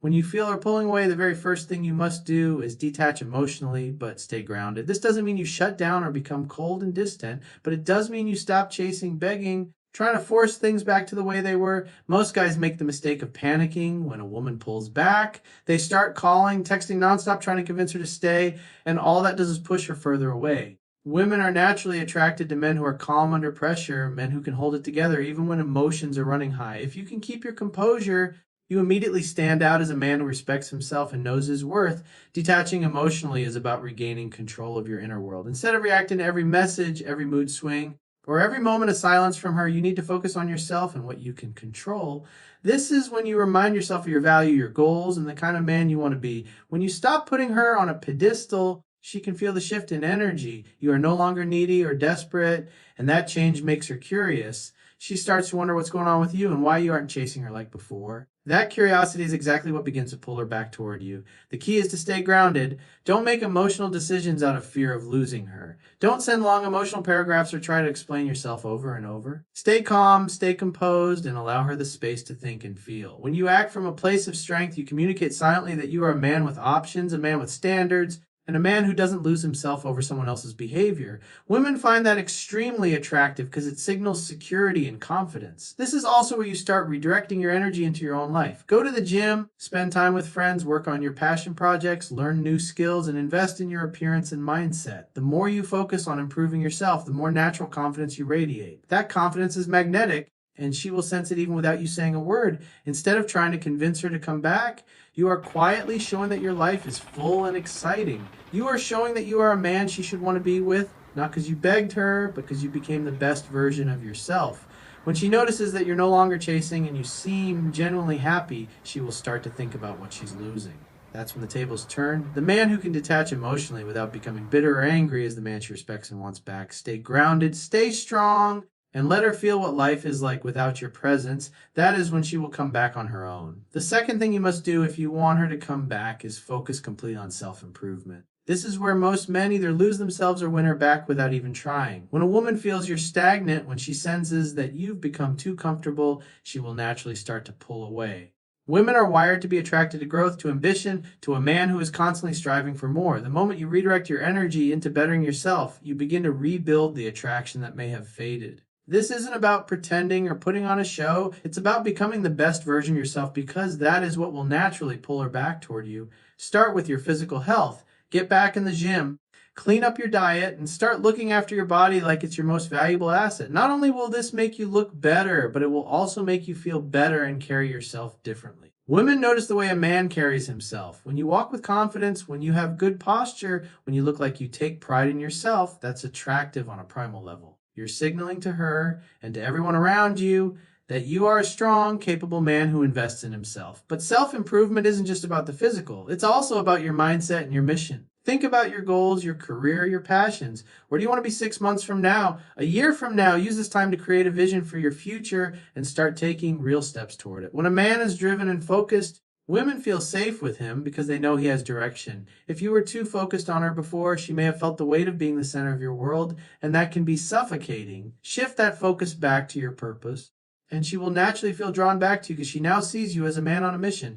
When you feel her pulling away, the very first thing you must do is detach emotionally, but stay grounded. This doesn't mean you shut down or become cold and distant, but it does mean you stop chasing, begging, trying to force things back to the way they were. Most guys make the mistake of panicking when a woman pulls back. They start calling, texting nonstop, trying to convince her to stay, and all that does is push her further away. Women are naturally attracted to men who are calm under pressure, men who can hold it together even when emotions are running high. If you can keep your composure, you immediately stand out as a man who respects himself and knows his worth. Detaching emotionally is about regaining control of your inner world. Instead of reacting to every message, every mood swing, or every moment of silence from her, you need to focus on yourself and what you can control. This is when you remind yourself of your value, your goals, and the kind of man you want to be. When you stop putting her on a pedestal, she can feel the shift in energy. You are no longer needy or desperate, and that change makes her curious. She starts to wonder what's going on with you and why you aren't chasing her like before. That curiosity is exactly what begins to pull her back toward you. The key is to stay grounded. Don't make emotional decisions out of fear of losing her. Don't send long emotional paragraphs or try to explain yourself over and over. Stay calm, stay composed, and allow her the space to think and feel. When you act from a place of strength, you communicate silently that you are a man with options, a man with standards, and a man who doesn't lose himself over someone else's behavior. Women find that extremely attractive because it signals security and confidence. This is also where you start redirecting your energy into your own life. Go to the gym, spend time with friends, work on your passion projects, learn new skills, and invest in your appearance and mindset. The more you focus on improving yourself, the more natural confidence you radiate. That confidence is magnetic, and she will sense it even without you saying a word. Instead of trying to convince her to come back, you are quietly showing that your life is full and exciting. You are showing that you are a man she should want to be with, not because you begged her, but because you became the best version of yourself. When she notices that you're no longer chasing and you seem genuinely happy, she will start to think about what she's losing. That's when the tables turn. The man who can detach emotionally without becoming bitter or angry is the man she respects and wants back. Stay grounded, stay strong, and let her feel what life is like without your presence. That is when she will come back on her own. The second thing you must do if you want her to come back is focus completely on self-improvement. This is where most men either lose themselves or win her back without even trying. When a woman feels you're stagnant, when she senses that you've become too comfortable, she will naturally start to pull away. Women are wired to be attracted to growth, to ambition, to a man who is constantly striving for more. The moment you redirect your energy into bettering yourself, you begin to rebuild the attraction that may have faded. This isn't about pretending or putting on a show. It's about becoming the best version of yourself, because that is what will naturally pull her back toward you. Start with your physical health. Get back in the gym. Clean up your diet and start looking after your body like it's your most valuable asset. Not only will this make you look better, but it will also make you feel better and carry yourself differently. Women notice the way a man carries himself. When you walk with confidence, when you have good posture, when you look like you take pride in yourself, that's attractive on a primal level. You're signaling to her and to everyone around you that you are a strong, capable man who invests in himself. But self-improvement isn't just about the physical. It's also about your mindset and your mission. Think about your goals, your career, your passions. Where do you want to be 6 months from now? A year from now? Use this time to create a vision for your future and start taking real steps toward it. When a man is driven and focused, women feel safe with him because they know he has direction. If you were too focused on her before, she may have felt the weight of being the center of your world, and that can be suffocating. Shift that focus back to your purpose, and she will naturally feel drawn back to you because she now sees you as a man on a mission.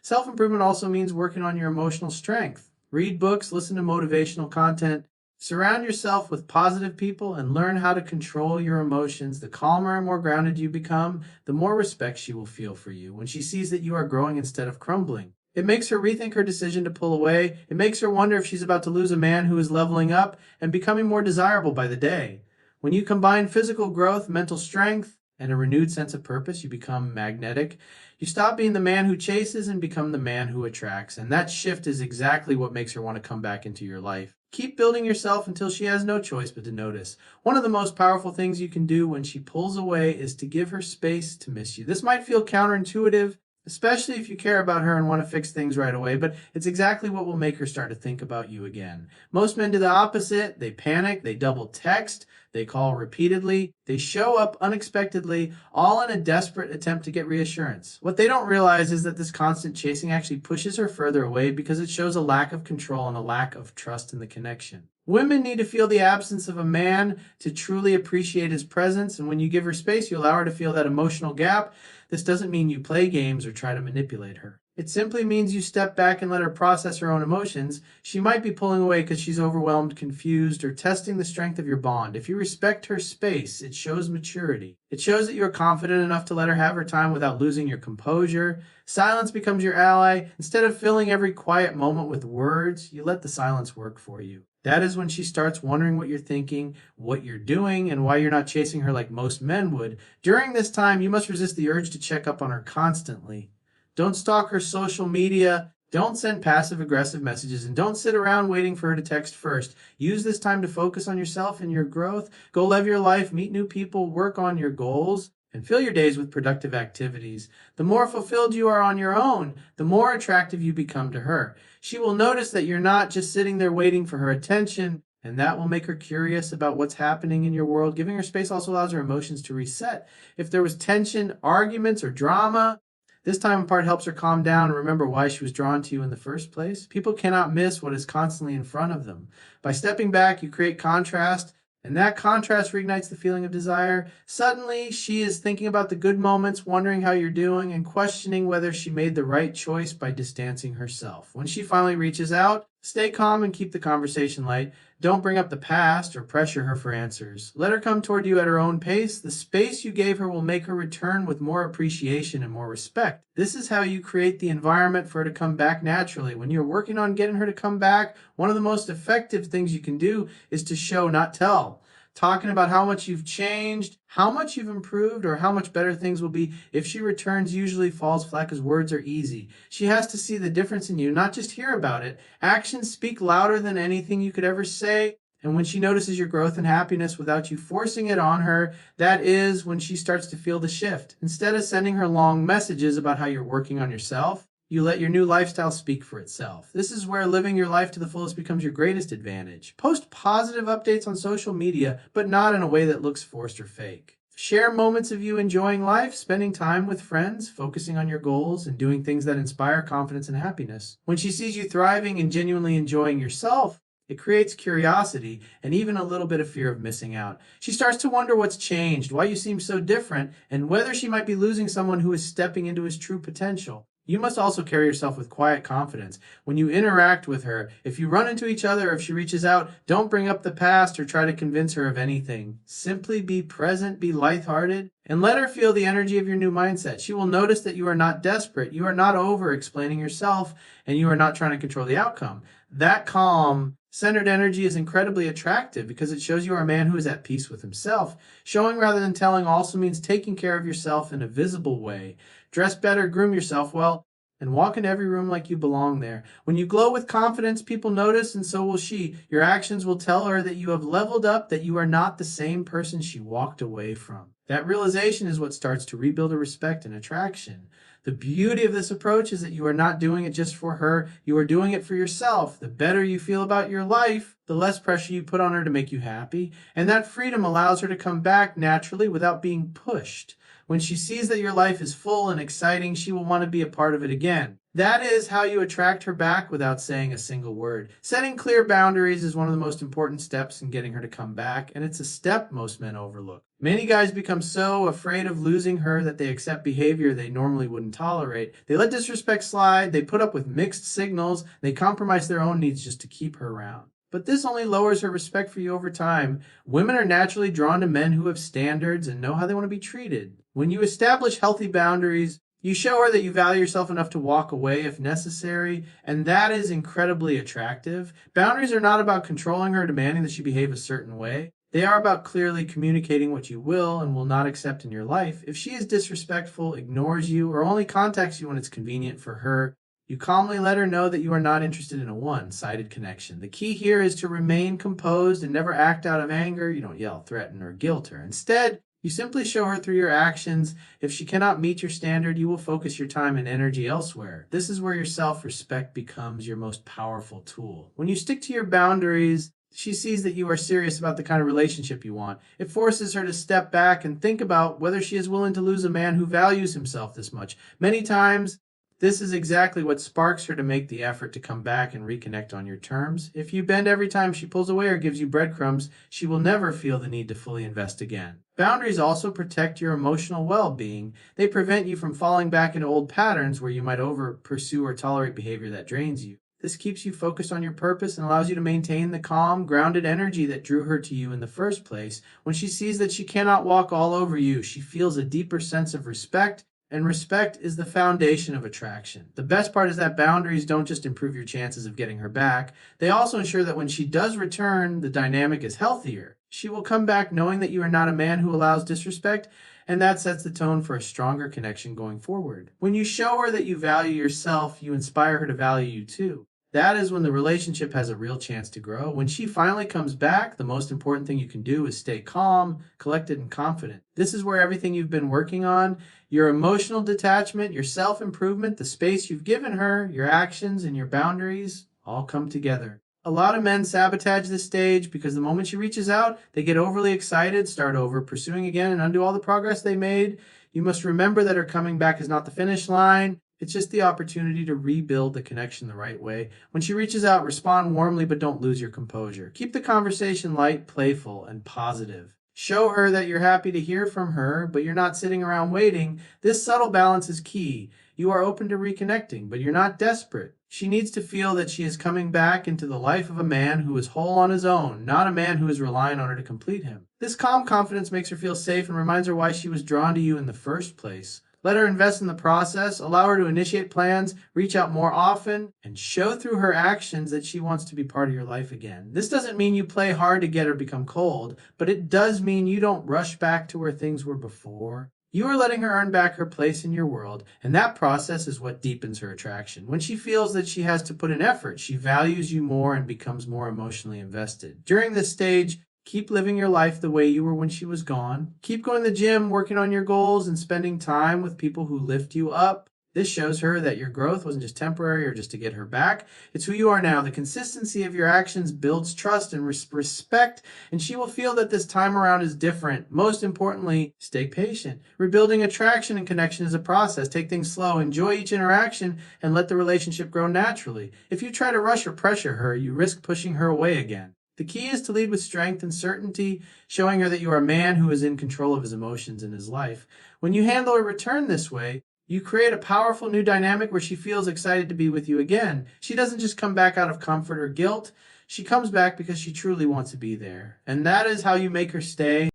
Self-improvement also means working on your emotional strength. Read books, listen to motivational content. Surround yourself with positive people and learn how to control your emotions. The calmer and more grounded you become, the more respect she will feel for you when she sees that you are growing instead of crumbling. It makes her rethink her decision to pull away. It makes her wonder if she's about to lose a man who is leveling up and becoming more desirable by the day. When you combine physical growth, mental strength, and a renewed sense of purpose, you become magnetic. You stop being the man who chases and become the man who attracts. And that shift is exactly what makes her want to come back into your life. Keep building yourself until she has no choice but to notice. One of the most powerful things you can do when she pulls away is to give her space to miss you. This might feel counterintuitive, especially if you care about her and want to fix things right away, but it's exactly what will make her start to think about you again. Most men do the opposite. They panic, they double text, they call repeatedly, they show up unexpectedly, all in a desperate attempt to get reassurance. What they don't realize is that this constant chasing actually pushes her further away because it shows a lack of control and a lack of trust in the connection. Women need to feel the absence of a man to truly appreciate his presence, and when you give her space, you allow her to feel that emotional gap. This doesn't mean you play games or try to manipulate her. It simply means you step back and let her process her own emotions. She might be pulling away because she's overwhelmed, confused, or testing the strength of your bond. If you respect her space, it shows maturity. It shows that you are confident enough to let her have her time without losing your composure. Silence becomes your ally. Instead of filling every quiet moment with words, you let the silence work for you. That is when she starts wondering what you're thinking, what you're doing, and why you're not chasing her like most men would. During this time, you must resist the urge to check up on her constantly. Don't stalk her social media. Don't send passive aggressive messages, and don't sit around waiting for her to text first. Use this time to focus on yourself and your growth. Go live your life, meet new people, work on your goals, and fill your days with productive activities. The more fulfilled you are on your own, the more attractive you become to her. She will notice that you're not just sitting there waiting for her attention, and that will make her curious about what's happening in your world. Giving her space also allows her emotions to reset. If there was tension, arguments, or drama, this time apart helps her calm down and remember why she was drawn to you in the first place. People cannot miss what is constantly in front of them. By stepping back, you create contrast, and that contrast reignites the feeling of desire. Suddenly, she is thinking about the good moments, wondering how you're doing, and questioning whether she made the right choice by distancing herself. When she finally reaches out, stay calm and keep the conversation light. Don't bring up the past or pressure her for answers. Let her come toward you at her own pace. The space you gave her will make her return with more appreciation and more respect. This is how you create the environment for her to come back naturally. When you're working on getting her to come back, one of the most effective things you can do is to show, not tell. Talking about how much you've changed, how much you've improved, or how much better things will be. If she returns, usually falls flat because words are easy. She has to see the difference in you, not just hear about it. Actions speak louder than anything you could ever say. And when she notices your growth and happiness without you forcing it on her, that is when she starts to feel the shift. Instead of sending her long messages about how you're working on yourself, you let your new lifestyle speak for itself. This is where living your life to the fullest becomes your greatest advantage. Post positive updates on social media, but not in a way that looks forced or fake. Share moments of you enjoying life, spending time with friends, focusing on your goals, and doing things that inspire confidence and happiness. When she sees you thriving and genuinely enjoying yourself, it creates curiosity and even a little bit of fear of missing out. She starts to wonder what's changed, why you seem so different, and whether she might be losing someone who is stepping into his true potential. You must also carry yourself with quiet confidence. When you interact with her, if you run into each other or if she reaches out, don't bring up the past or try to convince her of anything. Simply be present, be lighthearted, and let her feel the energy of your new mindset. She will notice that you are not desperate, you are not over-explaining yourself, and you are not trying to control the outcome. That calm, centered energy is incredibly attractive because it shows you are a man who is at peace with himself. Showing rather than telling also means taking care of yourself in a visible way. Dress better, groom yourself well, and walk in every room like you belong there. When you glow with confidence, people notice, and so will she. Your actions will tell her that you have leveled up, that you are not the same person she walked away from. That realization is what starts to rebuild a respect and attraction. The beauty of this approach is that you are not doing it just for her, you are doing it for yourself. The better you feel about your life, the less pressure you put on her to make you happy, and that freedom allows her to come back naturally without being pushed. When she sees that your life is full and exciting, she will want to be a part of it again. That is how you attract her back without saying a single word. Setting clear boundaries is one of the most important steps in getting her to come back, and it's a step most men overlook. Many guys become so afraid of losing her that they accept behavior they normally wouldn't tolerate. They let disrespect slide, they put up with mixed signals, they compromise their own needs just to keep her around. But this only lowers her respect for you over time. Women are naturally drawn to men who have standards and know how they want to be treated. When you establish healthy boundaries, you show her that you value yourself enough to walk away if necessary, and that is incredibly attractive. Boundaries are not about controlling her, demanding that she behave a certain way. They are about clearly communicating what you will and will not accept in your life. If she is disrespectful, ignores you, or only contacts you when it's convenient for her, you calmly let her know that you are not interested in a one-sided connection. The key here is to remain composed and never act out of anger. You don't yell, threaten, or guilt her. Instead, you simply show her through your actions. If she cannot meet your standard, you will focus your time and energy elsewhere. This is where your self-respect becomes your most powerful tool. When you stick to your boundaries, she sees that you are serious about the kind of relationship you want. It forces her to step back and think about whether she is willing to lose a man who values himself this much. Many times, This is exactly what sparks her to make the effort to come back and reconnect on your terms. If you bend every time she pulls away or gives you breadcrumbs, she will never feel the need to fully invest again. Boundaries also protect your emotional well-being. They prevent you from falling back into old patterns where you might over pursue or tolerate behavior that drains you. This keeps you focused on your purpose and allows you to maintain the calm, grounded energy that drew her to you in the first place. When she sees that she cannot walk all over you, she feels a deeper sense of respect, and respect is the foundation of attraction. The best part is that boundaries don't just improve your chances of getting her back, they also ensure that when she does return, the dynamic is healthier. She will come back knowing that you are not a man who allows disrespect, and that sets the tone for a stronger connection going forward. When you show her that you value yourself, you inspire her to value you too. That is when the relationship has a real chance to grow. When she finally comes back, the most important thing you can do is stay calm, collected, and confident. This is where everything you've been working on, your emotional detachment, your self-improvement, the space you've given her, your actions, and your boundaries all come together. A lot of men sabotage this stage because the moment she reaches out, they get overly excited, start over pursuing again, and undo all the progress they made. You must remember that her coming back is not the finish line. It's just the opportunity to rebuild the connection the right way. When she reaches out, respond warmly, but don't lose your composure. Keep the conversation light, playful, and positive. Show her that you're happy to hear from her, but you're not sitting around waiting. This subtle balance is key. You are open to reconnecting, but you're not desperate. She needs to feel that she is coming back into the life of a man who is whole on his own, not a man who is relying on her to complete him. This calm confidence makes her feel safe and reminds her why she was drawn to you in the first place. Let her invest in the process, allow her to initiate plans, reach out more often, and show through her actions that she wants to be part of your life again. This doesn't mean you play hard to get her to become cold, but it does mean you don't rush back to where things were before. You are letting her earn back her place in your world, and that process is what deepens her attraction. When she feels that she has to put in effort, she values you more and becomes more emotionally invested. During this stage, keep living your life the way you were when she was gone. Keep going to the gym, working on your goals, and spending time with people who lift you up. This shows her that your growth wasn't just temporary or just to get her back. It's who you are now. The consistency of your actions builds trust and respect, and she will feel that this time around is different. Most importantly, stay patient. Rebuilding attraction and connection is a process. Take things slow, enjoy each interaction, and let the relationship grow naturally. If you try to rush or pressure her, you risk pushing her away again. The key is to lead with strength and certainty, showing her that you are a man who is in control of his emotions in his life. When you handle her return this way, you create a powerful new dynamic where she feels excited to be with you again. She doesn't just come back out of comfort or guilt. She comes back because she truly wants to be there. And that is how you make her stay.